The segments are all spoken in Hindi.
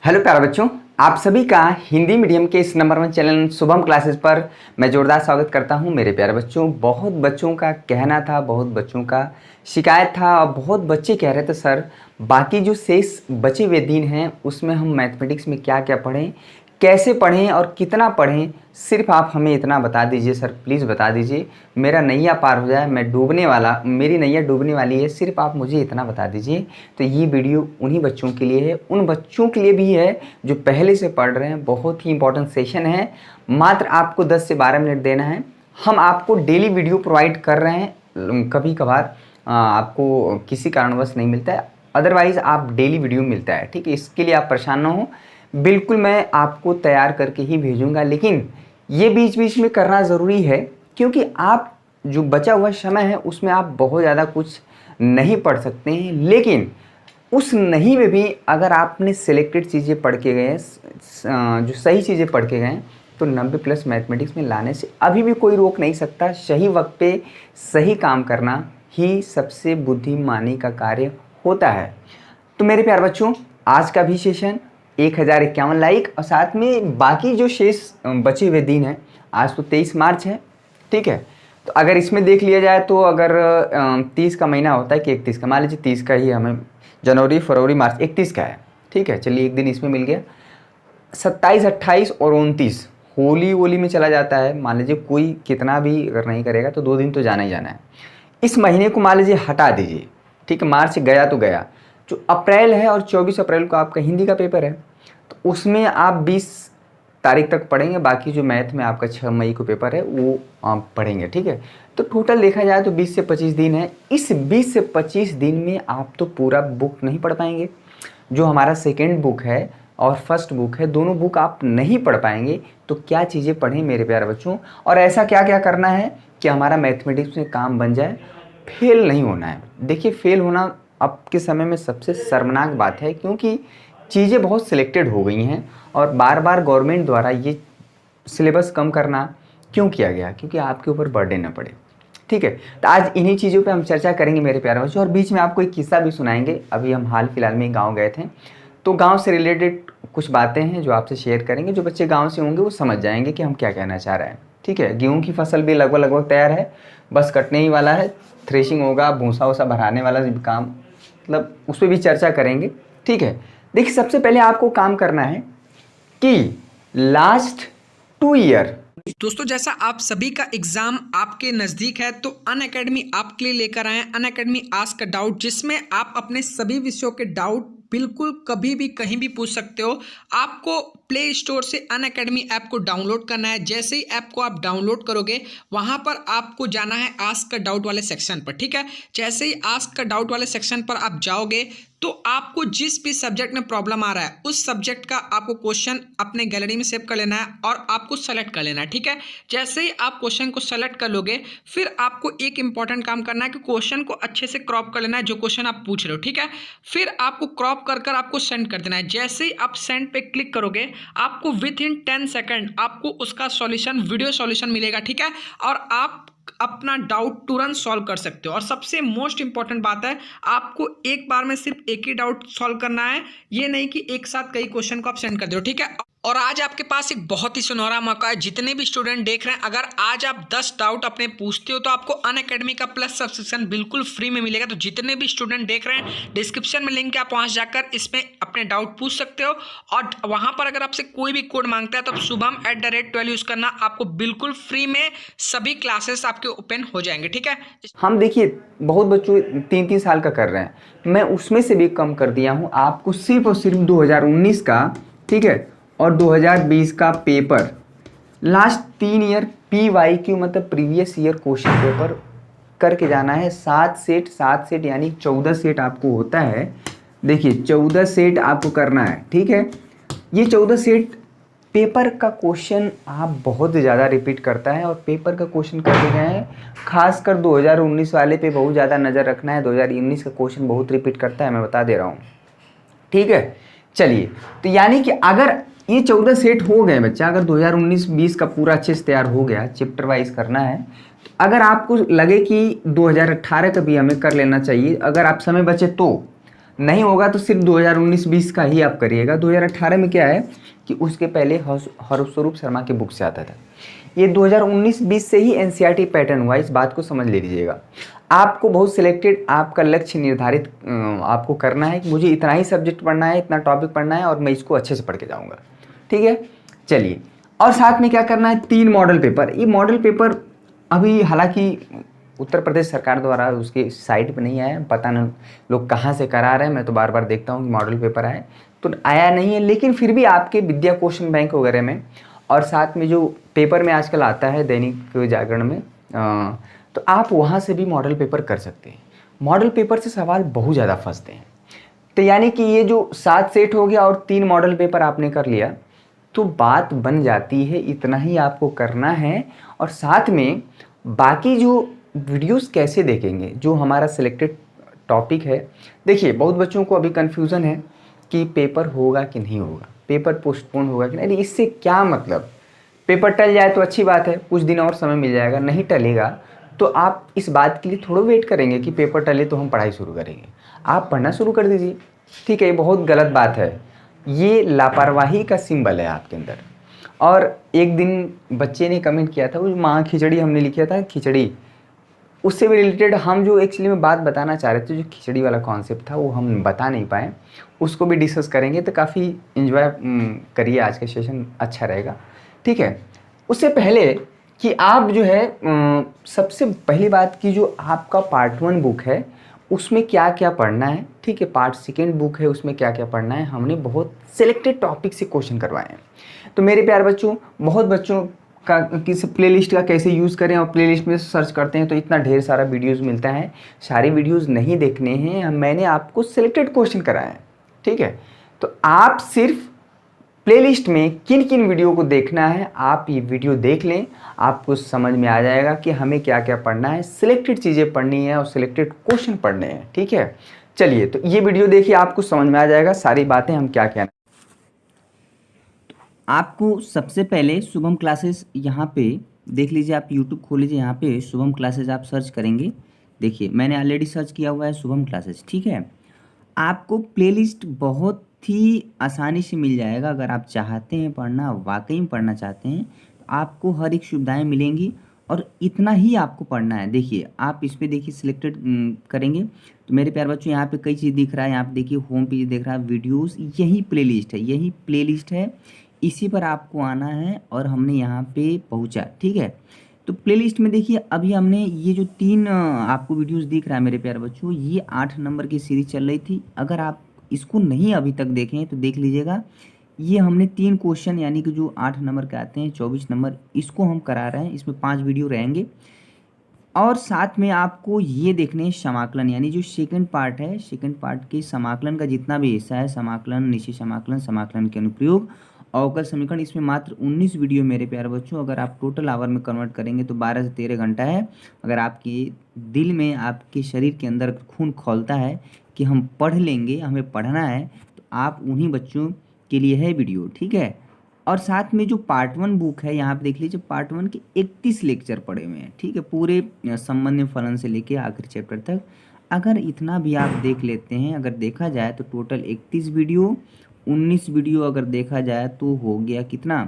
हेलो प्यारे बच्चों, आप सभी का हिंदी मीडियम के इस नंबर 1 चैनल शुभम क्लासेस पर मैं जोरदार स्वागत करता हूं। मेरे प्यारे बच्चों, बहुत बच्चों का कहना था, बहुत बच्चों का शिकायत था और बहुत बच्चे कह रहे थे सर बाकी जो शेष बचे हुए दिन हैं उसमें हम मैथमेटिक्स में क्या क्या पढ़ें, कैसे पढ़ें और कितना पढ़ें। सिर्फ आप हमें इतना बता दीजिए सर, प्लीज़ बता दीजिए, मेरा नैया पार हो जाए, मैं डूबने वाला, मेरी नैया डूबने वाली है, सिर्फ आप मुझे इतना बता दीजिए। तो ये वीडियो उन्हीं बच्चों के लिए है, उन बच्चों के लिए भी है जो पहले से पढ़ रहे हैं। बहुत ही इंपॉर्टेंट सेशन है, मात्र आपको 10 से 12 मिनट देना है। हम आपको डेली वीडियो प्रोवाइड कर रहे हैं, कभी कभार आपको किसी कारणवश नहीं मिलता है, अदरवाइज़ आप डेली वीडियो मिलता है। ठीक है, इसके लिए आप परेशान ना हो, बिल्कुल मैं आपको तैयार करके ही भेजूंगा। लेकिन ये बीच बीच में करना ज़रूरी है क्योंकि आप जो बचा हुआ समय है उसमें आप बहुत ज़्यादा कुछ नहीं पढ़ सकते हैं, लेकिन उस नहीं में भी अगर आपने सिलेक्टेड चीज़ें पढ़ के गए, जो सही चीज़ें पढ़ के गए, तो 90+ मैथमेटिक्स में लाने से अभी भी कोई रोक नहीं सकता। सही वक्त पे सही काम करना ही सबसे बुद्धिमानी का कार्य होता है। तो मेरे प्यारे बच्चों, आज का भी सेशन 1051 लाइक और साथ में बाकी जो शेष बचे हुए दिन हैं, आज तो 23 मार्च है, ठीक है। तो अगर इसमें देख लिया जाए तो अगर 30 का महीना होता है कि 31 का, मान लीजिए 30 का ही हमें, जनवरी फरवरी मार्च 31 का है, ठीक है। चलिए एक दिन इसमें मिल गया, 27 28 और 29 होली में चला जाता है। मान लीजिए कोई कितना भी अगर नहीं करेगा तो 2 दिन तो जाना ही जाना है। इस महीने को मान लीजिए हटा दीजिए, ठीक है, मार्च गया तो गया। जो अप्रैल है और 24 अप्रैल को आपका हिंदी का पेपर है, तो उसमें आप 20 तारीख तक पढ़ेंगे। बाकी जो मैथ में आपका 6 मई को पेपर है वो आप पढ़ेंगे, ठीक है। तो टोटल देखा जाए तो 20 से 25 दिन है। इस 20 से 25 दिन में आप तो पूरा बुक नहीं पढ़ पाएंगे। जो हमारा सेकेंड बुक है और फर्स्ट बुक है, दोनों बुक आप नहीं पढ़ पाएंगे। तो क्या चीज़ें पढ़ें मेरे प्यारे बच्चों, और ऐसा क्या क्या करना है कि हमारा मैथमेटिक्स में काम बन जाए, फेल नहीं होना है। देखिए, फेल होना अब के समय में सबसे शर्मनाक बात है क्योंकि चीज़ें बहुत सिलेक्टेड हो गई हैं और बार बार गवर्नमेंट द्वारा ये सिलेबस कम करना क्यों किया गया, क्योंकि आपके ऊपर बर्डन न पड़े, ठीक है। तो आज इन्हीं चीज़ों पे हम चर्चा करेंगे मेरे प्यारे बच्चों, और बीच में आपको एक किस्सा भी सुनाएंगे। अभी हम हाल फिलहाल में गाँव गए थे, तो गाँव से रिलेटेड कुछ बातें हैं जो आपसे शेयर करेंगे। जो बच्चे गाँव से होंगे वो समझ जाएंगे कि हम क्या कहना चाह रहे हैं, ठीक है। गेहूँ की फसल भी लगभग तैयार है, बस कटने ही वाला है, थ्रेशिंग होगा, भूसा वूसा भराने वाला काम, मतलब उस पर भी चर्चा करेंगे, ठीक है। देखिए, सबसे पहले आपको काम करना है कि लास्ट 2 ईयर, दोस्तों, जैसा आप सभी का एग्जाम आपके नज़दीक है तो अनअकैडमी आपके लिए लेकर आए हैं अनअकैडमी आस्क अ डाउट, जिसमें आप अपने सभी विषयों के डाउट बिल्कुल कभी भी कहीं भी पूछ सकते हो। आपको प्ले स्टोर से अनअकैडमी ऐप को डाउनलोड करना है। जैसे ही ऐप को आप डाउनलोड करोगे, वहां पर आपको जाना है आस्क अ डाउट वाले सेक्शन पर, ठीक है। जैसे ही आस्क अ डाउट वाले सेक्शन पर आप जाओगे तो आपको जिस भी सब्जेक्ट में प्रॉब्लम आ रहा है उस सब्जेक्ट का आपको क्वेश्चन अपने गैलरी में सेव कर लेना है और आपको सेलेक्ट कर लेना है, ठीक है। जैसे ही आप क्वेश्चन को सेलेक्ट कर लोगे, फिर आपको एक इंपॉर्टेंट काम करना है कि क्वेश्चन को अच्छे से क्रॉप कर लेना है, जो क्वेश्चन आप पूछ रहे हो, ठीक है। फिर आपको क्रॉप कर आपको सेंड कर देना है। जैसे ही आप सेंड पे क्लिक करोगे, आपको विद इन 10 सेकेंड आपको उसका सॉल्यूशन, वीडियो सॉल्यूशन मिलेगा, ठीक है। और आप अपना डाउट तुरंत सॉल्व कर सकते हो। और सबसे मोस्ट इंपॉर्टेंट बात है, आपको एक बार में सिर्फ एक ही डाउट सॉल्व करना है, ये नहीं कि एक साथ कई क्वेश्चन को आप सेंड कर दो, ठीक है। और आज आपके पास एक बहुत ही सुनहरा मौका है। जितने भी स्टूडेंट देख रहे हैं, अगर आज आप 10 डाउट अपने पूछते हो तो आपको अनअकैडमी का प्लस सब्सक्रिप्शन बिल्कुल फ्री में मिलेगा। तो जितने भी स्टूडेंट देख रहे हैं, डिस्क्रिप्शन में लिंक है, आप वहां जाकर इसमें अपने डाउट पूछ सकते हो। और वहां पर अगर आपसे कोई भी कोड मांगता है तो शुभम@12 यूज करना, आपको बिल्कुल फ्री में सभी क्लासेस आपके ओपन हो जाएंगे, ठीक है। हम देखिए बहुत बच्चों 3-3 साल का कर रहे हैं, मैं उसमें से भी कम कर दिया हूँ आपको। सिर्फ और सिर्फ 2019 का, ठीक है, और 2020 का पेपर, लास्ट 3 ईयर PYQ मतलब प्रीवियस ईयर क्वेश्चन पेपर करके जाना है। 7 सेट यानी 14 सेट आपको होता है। देखिए 14 सेट आपको करना है, ठीक है। ये 14 सेट पेपर का क्वेश्चन आप बहुत ज़्यादा रिपीट करता है और पेपर का क्वेश्चन करके गए हैं। खासकर 2019 वाले पे बहुत ज़्यादा नज़र रखना है। 2019 का क्वेश्चन बहुत रिपीट करता है, मैं बता दे रहा हूँ, ठीक है। चलिए, तो यानी कि अगर ये 14 सेट हो गए बच्चा, अगर 2019-20 का पूरा अच्छे से तैयार हो गया, चैप्टर वाइज करना है, तो अगर आपको लगे कि 2018 का भी हमें कर लेना चाहिए, अगर आप समय बचे तो नहीं होगा तो सिर्फ 2019-20 का ही आप करिएगा। 2018 में क्या है कि उसके पहले स्वरूप शर्मा के बुक से आता था। ये 2019-20 से ही एनसीईआरटी पैटर्न हुआ, इस बात को समझ ले लीजिएगा। आपको बहुत सिलेक्टेड आपका लक्ष्य निर्धारित आपको करना है कि मुझे इतना ही सब्जेक्ट पढ़ना है, इतना टॉपिक पढ़ना है और मैं इसको अच्छे से पढ़ के जाऊँगा, ठीक है। चलिए, और साथ में क्या करना है, 3 मॉडल पेपर। ये मॉडल पेपर अभी हालांकि उत्तर प्रदेश सरकार द्वारा उसके साइट पे नहीं आया, पता नहीं लोग कहाँ से करा रहे हैं। मैं तो बार बार देखता हूँ कि मॉडल पेपर आए तो आया नहीं है, लेकिन फिर भी आपके विद्या क्वेश्चन बैंक वगैरह में और साथ में जो पेपर में आजकल आता है दैनिक जागरण में, तो आप वहाँ से भी मॉडल पेपर कर सकते हैं। मॉडल पेपर से सवाल बहुत ज़्यादा फंसते हैं। तो यानी कि ये जो 7 सेट हो गया और 3 मॉडल पेपर आपने कर लिया तो बात बन जाती है। इतना ही आपको करना है। और साथ में बाकी जो वीडियोस कैसे देखेंगे, जो हमारा सिलेक्टेड टॉपिक है। देखिए, बहुत बच्चों को अभी कन्फ्यूज़न है कि पेपर होगा कि नहीं होगा, पेपर पोस्टपोन होगा कि नहीं। इससे क्या मतलब, पेपर टल जाए तो अच्छी बात है, कुछ दिन और समय मिल जाएगा। नहीं टलेगा तो आप इस बात के लिए थोड़ा वेट करेंगे कि पेपर टले तो हम पढ़ाई शुरू करेंगे। आप पढ़ना शुरू कर दीजिए, ठीक है। ये बहुत गलत बात है, ये लापरवाही का सिंबल है आपके अंदर। और एक दिन बच्चे ने कमेंट किया था, वो माँ खिचड़ी हमने लिखा था, खिचड़ी, उससे भी रिलेटेड हम जो एक्चुअली में बात बताना चाह रहे थे, जो खिचड़ी वाला कॉन्सेप्ट था वो हम बता नहीं पाए, उसको भी डिस्कस करेंगे। तो काफ़ी इन्जॉय करिए, आज का सेशन अच्छा रहेगा, ठीक है। उससे पहले कि आप जो है सबसे पहली बात की जो आपका पार्ट 1 बुक है उसमें क्या क्या पढ़ना है, ठीक है। पार्ट 2 बुक है उसमें क्या क्या पढ़ना है, हमने बहुत सिलेक्टेड टॉपिक से क्वेश्चन करवाए हैं। तो मेरे प्यारे बच्चों, बहुत बच्चों का किस प्लेलिस्ट का कैसे यूज़ करें, और प्लेलिस्ट में सर्च करते हैं तो इतना ढेर सारा वीडियोस मिलता है। सारे वीडियोस नहीं देखने हैं, मैंने आपको सिलेक्टेड क्वेश्चन कराया है, ठीक है। तो आप सिर्फ प्लेलिस्ट में किन किन वीडियो को देखना है, आप ये वीडियो देख लें, आपको समझ में आ जाएगा कि हमें क्या क्या पढ़ना है। सिलेक्टेड चीज़ें पढ़नी है और सिलेक्टेड क्वेश्चन पढ़ने हैं, ठीक है। चलिए, तो ये वीडियो देखिए, आपको समझ में आ जाएगा सारी बातें हम क्या क्या। आपको सबसे पहले शुभम क्लासेस यहाँ पे देख लीजिए, आप यूट्यूब खोल लीजिए, यहाँ पे शुभम क्लासेस आप सर्च करेंगे। देखिए, मैंने ऑलरेडी सर्च किया हुआ है शुभम क्लासेस, ठीक है। आपको प्लेलिस्ट बहुत ही आसानी से मिल जाएगा। अगर आप चाहते हैं पढ़ना, वाकई में पढ़ना चाहते हैं, तो आपको हर एक सुविधाएं मिलेंगी और इतना ही आपको पढ़ना है। देखिए, आप इस पर देखिए सिलेक्टेड करेंगे तो मेरे प्यारे बच्चों यहाँ पे कई चीज़ दिख रहा है। यहाँ पे देखिए होम पेज दिख रहा है, वीडियोस, यही प्लेलिस्ट है, यही प्लेलिस्ट है, इसी पर आपको आना है और हमने यहाँ पे पहुँचा, ठीक है। तो प्लेलिस्ट में देखिए, अभी हमने ये जो 3 आपको वीडियोस दिख रहा है मेरे प्यारे बच्चों, ये 8 नंबर की सीरीज चल रही थी। अगर आप इसको नहीं अभी तक देखें तो देख लीजिएगा। ये हमने 3 क्वेश्चन यानी कि जो 8 नंबर के आते हैं, 24 नंबर, इसको हम करा रहे हैं। इसमें 5 वीडियो रहेंगे और साथ में आपको ये देखने हैं समाकलन, यानी जो सेकंड पार्ट है, सेकंड पार्ट के समाकलन का जितना भी हिस्सा है, समाकलन, निश्चित समाकलन, समाकलन के अनुप्रयोग, अवकल समीकरण, इसमें मात्र 19 वीडियो मेरे प्यारे बच्चों। अगर आप टोटल आवर में कन्वर्ट करेंगे तो 12 से 13 घंटा है। अगर आपके दिल में, आपके शरीर के अंदर खून खौलता है कि हम पढ़ लेंगे, हमें पढ़ना है, तो आप उन्हीं बच्चों के लिए है वीडियो, ठीक है। और साथ में जो पार्ट 1 बुक है, यहाँ पे देख लीजिए, पार्ट 1 के 31 लेक्चर पढ़े हुए हैं, ठीक है, पूरे संबंध फलन से लेके आखिरी चैप्टर तक। अगर इतना भी आप देख लेते हैं, अगर देखा जाए तो टोटल 31 वीडियो, 19 वीडियो अगर देखा जाए तो हो गया कितना,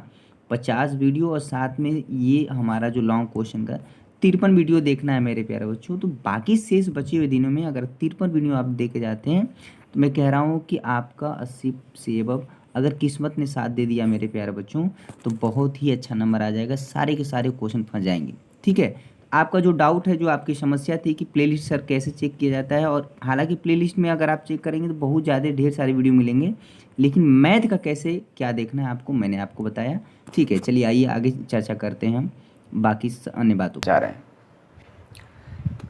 50 वीडियो। और साथ में ये हमारा जो लॉन्ग क्वेश्चन का 53 वीडियो देखना है मेरे प्यारे बच्चों। तो बाकी शेष बचे हुए दिनों में अगर 53 वीडियो आप देखे जाते हैं तो मैं कह रहा हूँ कि आपका 80 से अबव, अगर किस्मत ने साथ दे दिया मेरे प्यारे बच्चों, तो बहुत ही अच्छा नंबर आ जाएगा, सारे के सारे क्वेश्चन फंस जाएंगे, ठीक है। आपका जो डाउट है, जो आपकी समस्या थी कि प्लेलिस्ट सर कैसे चेक किया जाता है, और हालांकि प्लेलिस्ट में अगर आप चेक करेंगे तो बहुत ज़्यादा ढेर सारे वीडियो मिलेंगे, लेकिन मैथ का कैसे क्या देखना है आपको, मैंने आपको बताया, ठीक है। चलिए आइए आगे चर्चा करते हैं हम बाकी अन्य बातों पर। जा रहे हैं,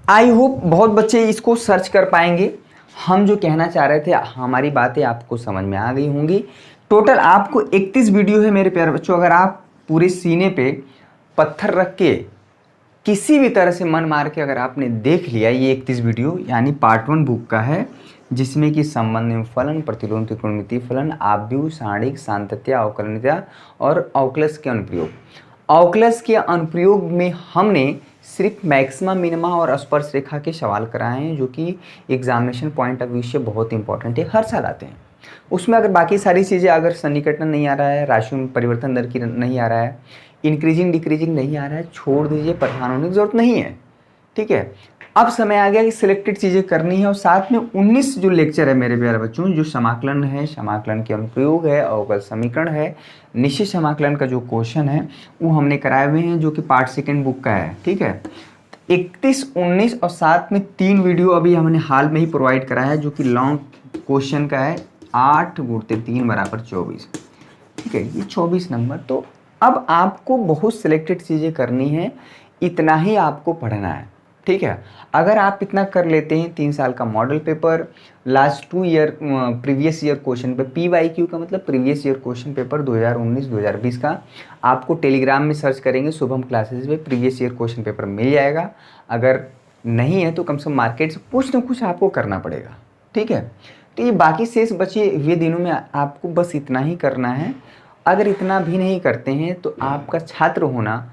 आई होप बहुत बच्चे इसको सर्च कर पाएंगे। हम जो कहना चाह रहे थे, हमारी बातें आपको समझ में आ गई होंगी। टोटल आपको 31 वीडियो है मेरे प्यारे बच्चों। अगर आप पूरे सीने पे पत्थर रख के किसी भी तरह से मन मार के अगर आपने देख लिया, ये 31 वीडियो यानी पार्ट 1 बुक का है, जिसमें कि संबंध फलन, प्रतिलोम त्रिकोणमितीय फलन, आव्यूह, सारणिक, सांतत्य, अवकलनीयता और अवकलज के अनुप्रयोग। ऑकलस के अनुप्रयोग में हमने सिर्फ मैक्सिमा मिनिमा और स्पर्श रेखा के सवाल कराए हैं, जो कि एग्जामिनेशन पॉइंट ऑफ व्यू से बहुत इंपॉर्टेंट है, हर साल आते हैं। उसमें अगर बाकी सारी चीज़ें, अगर सन्निकटन नहीं आ रहा है, राशियों में परिवर्तन दर की नहीं आ रहा है, इंक्रीजिंग डिक्रीजिंग नहीं आ रहा है, छोड़ दीजिए, परेशान होने की जरूरत नहीं है। ठीक है, अब समय आ गया कि सिलेक्टेड चीज़ें करनी है। और साथ में 19 जो लेक्चर है मेरे प्यारे बच्चों, जो समाकलन है, समाकलन के अनुप्रयोग है, अवकल समीकरण है, निश्चित समाकलन का जो क्वेश्चन है वो हमने कराए हुए हैं, जो कि पार्ट सेकेंड बुक का है। ठीक है, 31, 19 और साथ में 3 वीडियो अभी हमने हाल में ही प्रोवाइड कराया है, जो कि लॉन्ग क्वेश्चन का है, 8 × 3 = 24। ठीक है, ये 24 नंबर। तो अब आपको बहुत सिलेक्टेड चीज़ें करनी है, इतना ही आपको पढ़ना है। ठीक है, अगर आप इतना कर लेते हैं, 3 साल का model paper, last 2 year previous year question paper, PYQ का मतलब प्रीवियस ईयर क्वेश्चन पेपर 2019-2020 का, आपको टेलीग्राम में सर्च करेंगे शुभम क्लासेस में, प्रीवियस ईयर क्वेश्चन पेपर मिल जाएगा। अगर नहीं है तो कम से कम मार्केट से कुछ ना कुछ आपको करना पड़ेगा। ठीक है, तो ये बाकी शेष बचे हुए दिनों में आपको बस इतना ही करना है। अगर इतना भी नहीं करते हैं तो आपका छात्र होना,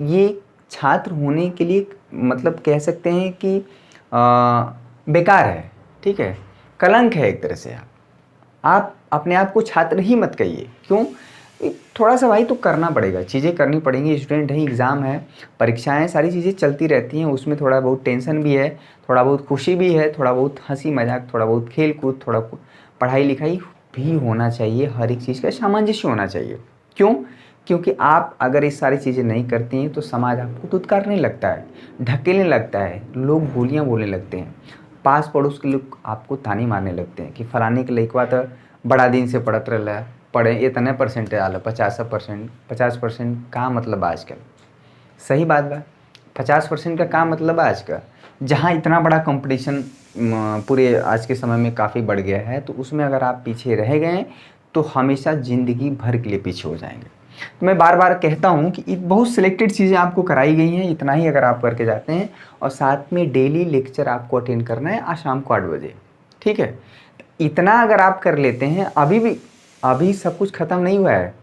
ये छात्र होने के लिए मतलब कह सकते हैं कि बेकार है। ठीक है, कलंक है एक तरह से। आप अपने आप को छात्र ही मत कहिए। क्यों? थोड़ा सा भाई तो करना पड़ेगा, चीज़ें करनी पड़ेंगी। स्टूडेंट है, एग्ज़ाम है, परीक्षाएं, सारी चीज़ें चलती रहती हैं, उसमें थोड़ा बहुत टेंशन भी है, थोड़ा बहुत खुशी भी है, थोड़ा बहुत हंसी मजाक, थोड़ा बहुत खेल कूद, थोड़ा पढ़ाई लिखाई भी होना चाहिए। हर एक चीज़ का सामंजस्य होना चाहिए। क्यों? क्योंकि आप अगर ये सारी चीज़ें नहीं करती हैं तो समाज आपको धुतकारने लगता है, ढकेलने लगता है, लोग बोलियाँ बोलने लगते हैं, पास पड़ोस के लोग आपको तानी मारने लगते हैं कि फलाने के लइकवा तो बड़ा दिन से पढ़त रहा, पढ़े इतने परसेंट आल, 50% का मतलब आजकल। सही बात बा, 50% का क्या मतलब आज का, जहाँ इतना बड़ा कंपटीशन पूरे आज के समय में काफ़ी बढ़ गया है, तो उसमें अगर आप पीछे रह गए तो हमेशा ज़िंदगी भर के लिए पीछे हो जाएंगे। तो मैं बार बार कहता हूँ कि बहुत सिलेक्टेड चीज़ें आपको कराई गई हैं, इतना ही अगर आप करके जाते हैं, और साथ में डेली लेक्चर आपको अटेंड करना है आज शाम को 8 बजे। ठीक है, इतना अगर आप कर लेते हैं, अभी सब कुछ ख़त्म नहीं हुआ है,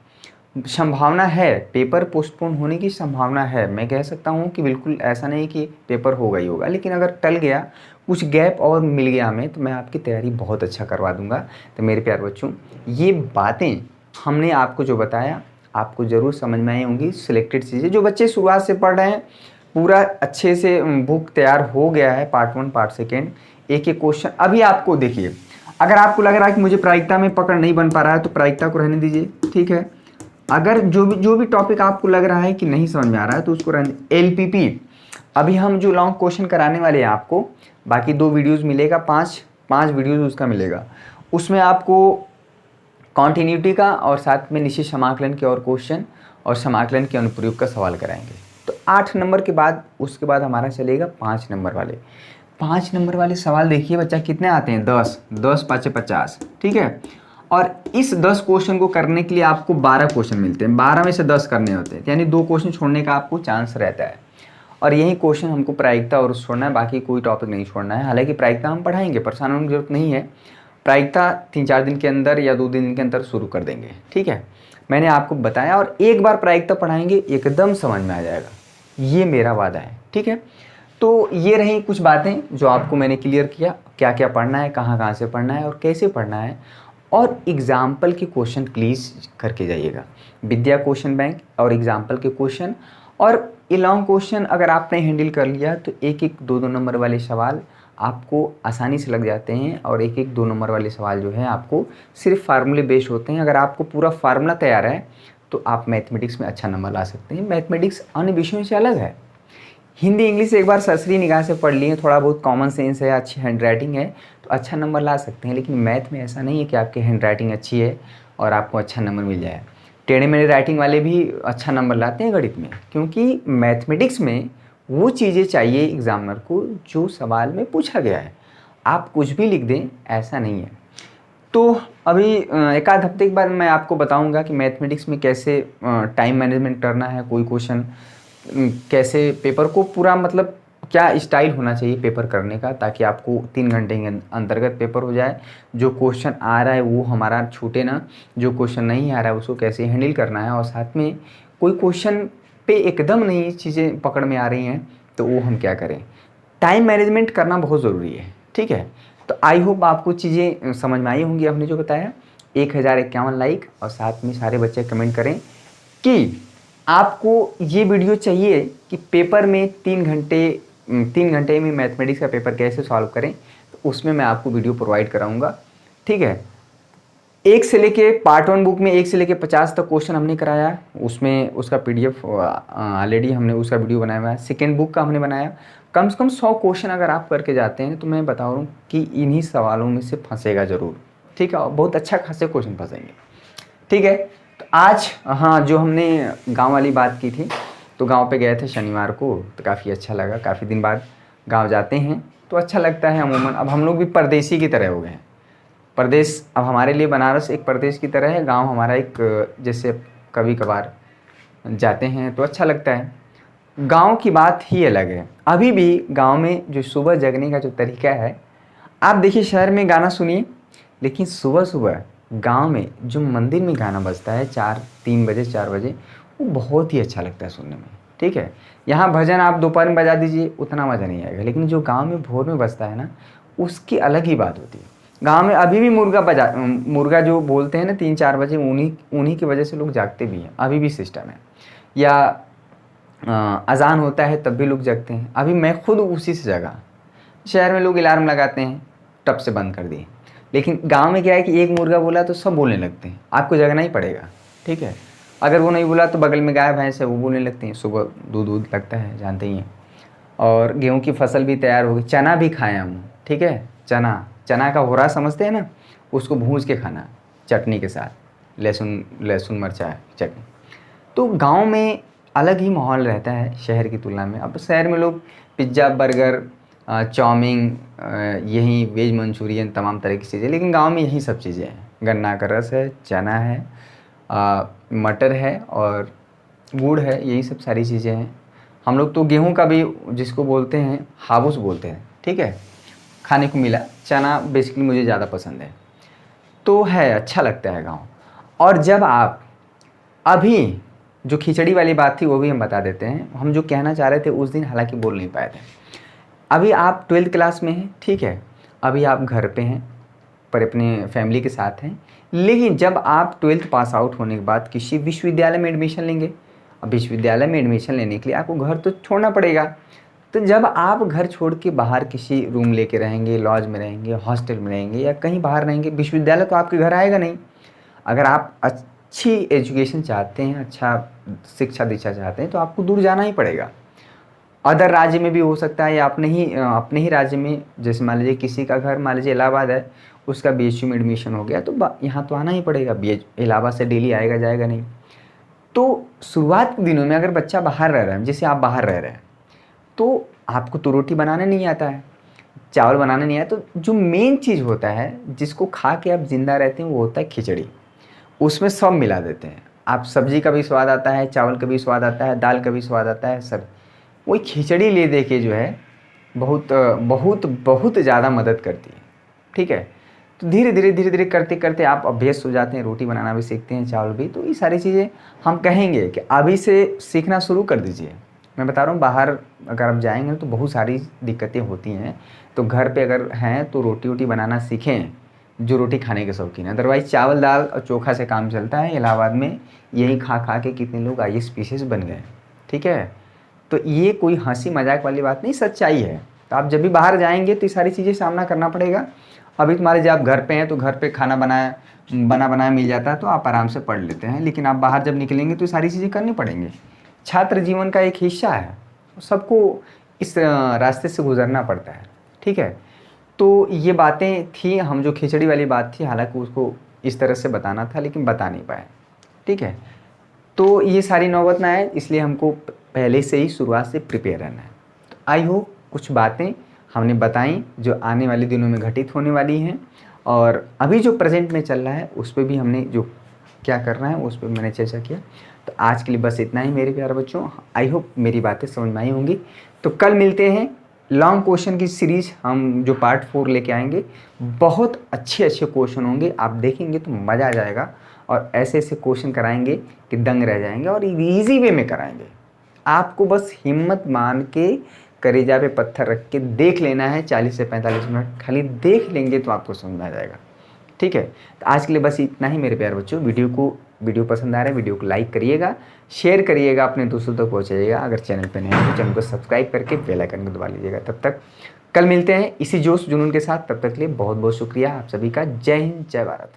संभावना है, पेपर पोस्टपोन होने की संभावना है। मैं कह सकता हूँ कि बिल्कुल ऐसा नहीं कि पेपर होगा ही होगा, लेकिन अगर टल गया, कुछ गैप और मिल गया हमें, तो मैं आपकी तैयारी बहुत अच्छा करवा दूंगा। तो मेरे प्यारे बच्चों, ये बातें हमने आपको जो बताया, आपको ज़रूर समझ में आई होंगी। सिलेक्टेड चीज़ें जो बच्चे शुरुआत से पढ़ रहे हैं, पूरा अच्छे से बुक तैयार हो गया है, पार्ट 1 पार्ट सेकेंड, एक एक क्वेश्चन। अभी आपको देखिए, अगर आपको लग रहा है कि मुझे प्रायिकता में पकड़ नहीं बन पा रहा है तो प्रायिकता को रहने दीजिए। ठीक है, अगर जो भी टॉपिक आपको लग रहा है कि नहीं समझ में आ रहा है तो उसको रहने। LPP अभी हम जो लॉन्ग क्वेश्चन कराने वाले हैं आपको, बाकी 2 वीडियोज़ मिलेगा, 5 वीडियोज़ उसका मिलेगा। उसमें आपको कॉन्टिन्यूटी का और साथ में निश्चित समाकलन के और क्वेश्चन और समाकलन के अनुप्रयोग का सवाल कराएंगे। तो 8 नंबर के बाद उसके बाद हमारा चलेगा 5 नंबर वाले। 5 नंबर वाले सवाल देखिए बच्चा कितने आते हैं, 10 5 50। ठीक है, और इस 10 क्वेश्चन को करने के लिए आपको 12 क्वेश्चन मिलते हैं, 12 में से 10 करने होते हैं, यानी 2 क्वेश्चन छोड़ने का आपको चांस रहता है। और यही क्वेश्चन हमको प्रायिकता और छोड़ना है, बाकी कोई टॉपिक नहीं छोड़ना है। हालांकि प्रायिकता हम पढ़ाएंगे, परेशान होने की जरूरत नहीं है। प्रायिकता 3-4 दिन के अंदर या 2 दिन के अंदर शुरू कर देंगे। ठीक है, मैंने आपको बताया, और एक बार प्रायिकता पढ़ाएंगे एकदम समझ में आ जाएगा, ये मेरा वादा है। ठीक है, तो ये रही कुछ बातें जो आपको मैंने क्लियर किया, क्या क्या पढ़ना है, कहाँ कहाँ से पढ़ना है और कैसे पढ़ना है। और एग्जाम्पल के क्वेश्चन प्लीज़ करके जाइएगा, विद्या क्वेश्चन बैंक और एग्जाम्पल के क्वेश्चन। और ये लॉन्ग क्वेश्चन अगर आपने हैंडल कर लिया तो 1-1, 2-2 नंबर वाले सवाल आपको आसानी से लग जाते हैं, और 1-1, 2 नंबर वाले सवाल जो है आपको सिर्फ फार्मूले बेस्ड होते हैं। अगर आपको पूरा फार्मूला तैयार है तो आप मैथमेटिक्स में अच्छा नंबर ला सकते हैं। मैथमेटिक्स अन्य विषयों से अलग है। हिंदी इंग्लिश एक बार सरसरी निगाह से पढ़ लिए, थोड़ा बहुत कॉमन सेंस है, अच्छी हैंड राइटिंग है तो अच्छा नंबर ला सकते हैं। लेकिन मैथ में ऐसा नहीं है कि आपकी हैंड राइटिंग अच्छी है और आपको अच्छा नंबर मिल जाए। टेढ़े मेढ़े राइटिंग वाले भी अच्छा नंबर लाते हैं गणित में, क्योंकि मैथमेटिक्स में वो चीज़ें चाहिए एग्जामिनर को जो सवाल में पूछा गया है। आप कुछ भी लिख दें, ऐसा नहीं है। तो अभी एक आध हफ्ते के बाद मैं आपको बताऊंगा कि मैथमेटिक्स में कैसे टाइम मैनेजमेंट करना है, कोई क्वेश्चन कैसे, पेपर को पूरा मतलब क्या स्टाइल होना चाहिए पेपर करने का, ताकि आपको 3 घंटे के अंतर्गत पेपर हो जाए। जो क्वेश्चन आ रहा है वो हमारा छूटे ना, जो क्वेश्चन नहीं आ रहा है उसको कैसे हैंडल करना है। और साथ में कोई क्वेश्चन पे एकदम नई चीज़ें पकड़ में आ रही हैं तो वो हम क्या करें। टाइम मैनेजमेंट करना बहुत ज़रूरी है, ठीक है। तो आई होप आपको चीज़ें समझ में आई होंगी हमने जो बताया। 1051 लाइक और साथ में सारे बच्चे कमेंट करें कि आपको ये वीडियो चाहिए कि पेपर में 3 घंटे में मैथमेटिक्स का पेपर कैसे सॉल्व करें, तो उसमें मैं आपको वीडियो प्रोवाइड कराऊंगा, ठीक है। एक से लेके पार्ट 1 बुक में 1 से लेके 50 तक क्वेश्चन हमने कराया, उसमें उसका PDF ऑलरेडी हमने उसका वीडियो बनाया हुआ है। सेकेंड बुक का हमने बनाया। कम से कम 100 क्वेश्चन अगर आप करके जाते हैं तो मैं बता रहा हूँ कि इन्हीं सवालों में से फंसेगा ज़रूर, ठीक है, और बहुत अच्छा खासे क्वेश्चन फंसेंगे, ठीक है। तो आज हाँ, जो हमने गांव वाली बात की थी, तो गांव पे गए थे शनिवार को, तो काफ़ी अच्छा लगा। काफ़ी दिन बाद गांव जाते हैं तो अच्छा लगता है अमूमन। अब हम लोग भी परदेसी की तरह हो गए हैं। परदेश अब हमारे लिए बनारस एक परदेश की तरह है, गांव हमारा एक जैसे कभी कभार जाते हैं तो अच्छा लगता है। गांव की बात ही अलग है। अभी भी गांव में जो सुबह जगने का जो तरीका है, आप देखिए शहर में गाना सुनिए, लेकिन सुबह सुबह गांव में जो मंदिर में गाना बजता है 3 बजे 4 बजे, वो बहुत ही अच्छा लगता है सुनने में, ठीक है। यहाँ भजन आप दोपहर में बजा दीजिए, उतना मज़ा नहीं आएगा, लेकिन जो गांव में भोर में बजता है ना, उसकी अलग ही बात होती है। गांव में अभी भी मुर्गा जो बोलते हैं ना 3-4 बजे, उन्हीं की वजह से लोग जागते भी हैं, अभी भी सिस्टम है। या अजान होता है तब भी लोग जगते हैं। अभी मैं खुद उसी से जगा। शहर में लोग अलार्म लगाते हैं, टप से बंद कर दिए, लेकिन गांव में क्या है कि एक मुर्गा बोला तो सब बोलने लगते हैं, आपको जगना ही पड़ेगा, ठीक है। अगर वो नहीं बोला तो बगल में गाय भैंस है वो बोलने लगती हैं, सुबह दूध लगता है, जानते ही हैं। और गेहूं की फसल भी तैयार हो गई, चना भी खाएं हम, ठीक है। चना का होरा समझते हैं ना, उसको भूंज के खाना चटनी के साथ, लहसुन मिर्चा चटनी। तो गांव में अलग ही माहौल रहता है शहर की तुलना में। अब शहर में लोग पिज्ज़ा, बर्गर, चाउमीन, यही वेज मंचूरियन, तमाम तरह की चीज़ें, लेकिन गांव में यही सब चीज़ें हैं। गन्ना का रस है, चना है, मटर है और गुड़ है, यही सब सारी चीज़ें हैं। हम लोग तो गेहूं का भी, जिसको बोलते हैं हाबूस बोलते हैं, ठीक है, खाने को मिला। चना बेसिकली मुझे ज़्यादा पसंद है, तो है अच्छा लगता है गांव। और जब आप अभी जो खिचड़ी वाली बात थी वो भी हम बता देते हैं। हम जो कहना चाह रहे थे उस दिन हालांकि बोल नहीं पाए थे। अभी आप 12th क्लास में हैं, ठीक है, अभी आप घर पे हैं पर अपने फैमिली के साथ हैं, लेकिन जब आप 12th पास आउट होने के बाद किसी विश्वविद्यालय में एडमिशन लेंगे, अब विश्वविद्यालय में एडमिशन लेने के लिए आपको घर तो छोड़ना पड़ेगा। तो जब आप घर छोड़ के बाहर किसी रूम लेके रहेंगे, लॉज में रहेंगे, हॉस्टल में रहेंगे या कहीं बाहर रहेंगे, विश्वविद्यालय तो आपके घर आएगा नहीं। अगर आप अच्छी एजुकेशन चाहते हैं, अच्छा शिक्षा दीक्षा चाहते हैं, तो आपको दूर जाना ही पड़ेगा। अदर राज्य में भी हो सकता है या अपने ही राज्य में, जैसे मान लीजिए किसी का घर मान लीजिए इलाहाबाद है, उसका BHU में एडमिशन हो गया, तो यहाँ तो आना ही पड़ेगा। इलाहाबाद से डेली आएगा जाएगा नहीं। तो शुरुआत के दिनों में अगर बच्चा बाहर रह रहा है, जैसे आप बाहर रह रहे हैं, तो आपको तो रोटी बनाने नहीं आता है, चावल बनाने नहीं आता, तो जो मेन चीज़ होता है जिसको खा के आप ज़िंदा रहते हैं वो होता है खिचड़ी। उसमें सब मिला देते हैं आप, सब्जी का भी स्वाद आता है, चावल का भी स्वाद आता है, दाल का भी स्वाद आता है, सब वही खिचड़ी ले दे के जो है बहुत बहुत बहुत ज़्यादा मदद करती है, ठीक है। तो धीरे धीरे करते करते आप अभ्यस्त हो जाते हैं, रोटी बनाना भी सीखते हैं, चावल भी। तो ये सारी चीज़ें हम कहेंगे कि अभी से सीखना शुरू कर दीजिए। मैं बता रहा हूँ, बाहर अगर आप जाएंगे तो बहुत सारी दिक्कतें होती हैं, तो घर पे अगर हैं तो रोटी बनाना सीखें, जो रोटी खाने के शौकीन है। अदरवाइज़ चावल दाल और चोखा से काम चलता है। इलाहाबाद में यही खा के कितने लोग IAS PCS बन गए, ठीक है। तो ये कोई हंसी मजाक वाली बात नहीं, सच्चाई है। तो आप जब भी बाहर जाएंगे तो ये सारी चीज़ें सामना करना पड़ेगा। अभी तुम्हारे जब आप घर पे हैं तो घर पे खाना बना बनाया मिल जाता है तो आप आराम से पढ़ लेते हैं, लेकिन आप बाहर जब निकलेंगे तो ये सारी चीज़ें करनी पड़ेंगी। छात्र जीवन का एक हिस्सा है, सबको इस रास्ते से गुजरना पड़ता है, ठीक है। तो ये बातें थी, हम जो खिचड़ी वाली बात थी, हालांकि उसको इस तरह से बताना था लेकिन बता नहीं पाए, ठीक है। तो ये सारी नौबत ना आए, इसलिए हमको पहले से ही शुरुआत से प्रिपेयर रहना है। तो आई होप कुछ बातें हमने बताई जो आने वाले दिनों में घटित होने वाली हैं, और अभी जो प्रेजेंट में चल रहा है उस पर भी हमने जो क्या करना है उस पर मैंने चर्चा किया। तो आज के लिए बस इतना ही मेरे प्यारे बच्चों। आई होप मेरी बातें समझ में आई होंगी। तो कल मिलते हैं, लॉन्ग क्वेश्चन की सीरीज हम जो पार्ट 4 लेके आएंगे। बहुत अच्छे क्वेश्चन होंगे, आप देखेंगे तो मज़ा आ जाएगा, और ऐसे क्वेश्चन कराएंगे कि दंग रह जाएंगे, और ईजी वे में कराएंगे, आपको बस हिम्मत मान के कलेजा पे पत्थर रख के देख लेना है। 40 से 45 मिनट खाली देख लेंगे तो आपको समझ में आ जाएगा। ठीक है, तो आज के लिए बस इतना ही मेरे प्यारे बच्चों। वीडियो पसंद आ रहा है, वीडियो को लाइक करिएगा, शेयर करिएगा, अपने दोस्तों तक पहुँचाइएगा। अगर चैनल पे नए हैं तो चैनल को सब्सक्राइब करके बेल आइकन को दबा लीजिएगा। तब तक कल मिलते हैं इसी जोश जुनून के साथ। तब तक के लिए बहुत बहुत शुक्रिया आप सभी का। जय हिंद, जय भारत।